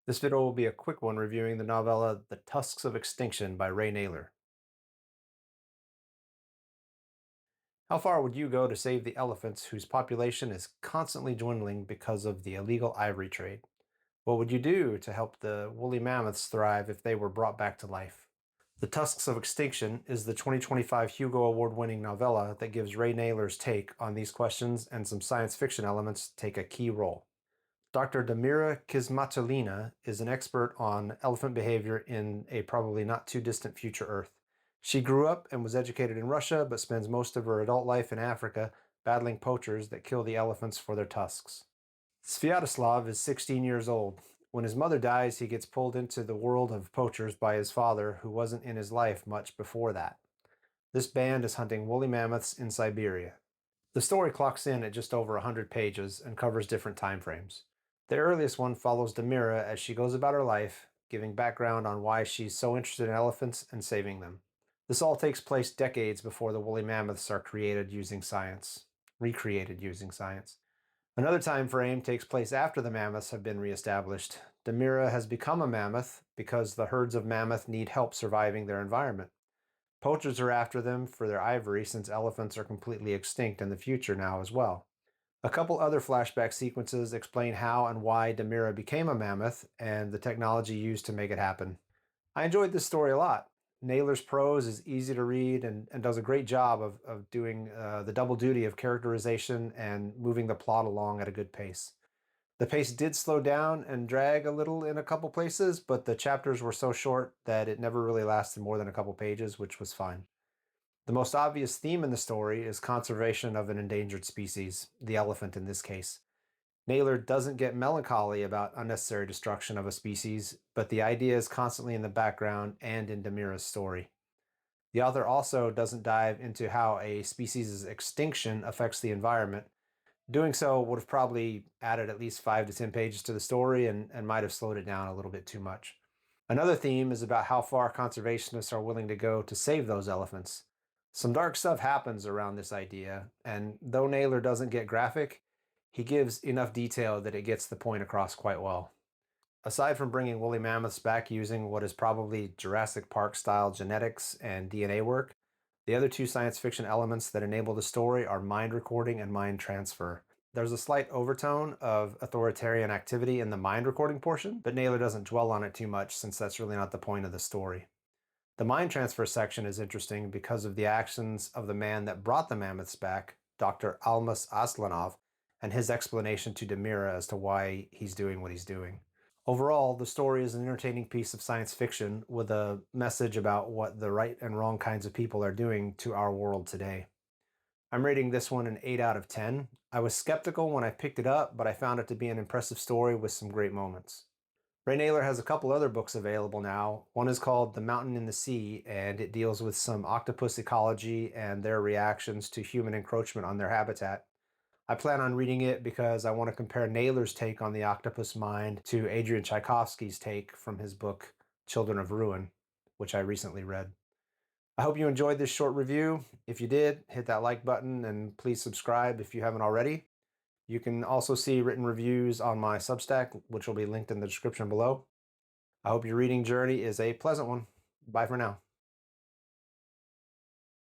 This video will be a quick one reviewing the novella The Tusks of Extinction by Ray Nayler. How far would you go to save the elephants whose population is constantly dwindling because of the illegal ivory trade? What would you do to help the woolly mammoths thrive if they were brought back to life? The Tusks of Extinction is the 2025 Hugo Award-winning novella that gives Ray Nayler's take on these questions, and some science fiction elements take a key role. Dr. Damira Kismatulina is an expert on elephant behavior in a probably not too distant future Earth. She grew up and was educated in Russia, but spends most of her adult life in Africa battling poachers that kill the elephants for their tusks. Sviatoslav is 16 years old. When his mother dies, he gets pulled into the world of poachers by his father, who wasn't in his life much before that. This band is hunting woolly mammoths in Siberia. The story clocks in at just over 100 pages and covers different time frames. The earliest one follows Damira as she goes about her life, giving background on why she's so interested in elephants and saving them. This all takes place decades before the woolly mammoths are recreated using science. Another time frame takes place after the mammoths have been reestablished. Damira has become a mammoth because the herds of mammoth need help surviving their environment. Poachers are after them for their ivory, since elephants are completely extinct in the future now as well. A couple other flashback sequences explain how and why Damira became a mammoth and the technology used to make it happen. I enjoyed this story a lot. Naylor's prose is easy to read and does a great job of doing the double duty of characterization and moving the plot along at a good pace. The pace did slow down and drag a little in a couple places, but the chapters were so short that it never really lasted more than a couple pages, which was fine. The most obvious theme in the story is conservation of an endangered species, the elephant in this case. Nayler doesn't get melancholy about unnecessary destruction of a species, but the idea is constantly in the background and in Damira's story. The author also doesn't dive into how a species' extinction affects the environment. Doing so would have probably added at least 5 to 10 pages to the story and might have slowed it down a little bit too much. Another theme is about how far conservationists are willing to go to save those elephants. Some dark stuff happens around this idea, and though Naylor doesn't get graphic, he gives enough detail that it gets the point across quite well. Aside from bringing woolly mammoths back using what is probably Jurassic Park-style genetics and DNA work, the other two science fiction elements that enable the story are mind recording and mind transfer. There's a slight overtone of authoritarian activity in the mind recording portion, but Naylor doesn't dwell on it too much since that's really not the point of the story. The mind transfer section is interesting because of the actions of the man that brought the mammoths back, Dr. Almas Aslanov, and his explanation to Damira as to why he's doing what he's doing. Overall, the story is an entertaining piece of science fiction with a message about what the right and wrong kinds of people are doing to our world today. I'm rating this one an 8 out of 10. I was skeptical when I picked it up, but I found it to be an impressive story with some great moments. Ray Nayler has a couple other books available now. One is called The Mountain in the Sea, and it deals with some octopus ecology and their reactions to human encroachment on their habitat. I plan on reading it because I want to compare Naylor's take on the octopus mind to Adrian Tchaikovsky's take from his book Children of Ruin, which I recently read. I hope you enjoyed this short review. If you did, hit that like button and please subscribe if you haven't already. You can also see written reviews on my Substack, which will be linked in the description below. I hope your reading journey is a pleasant one. Bye for now.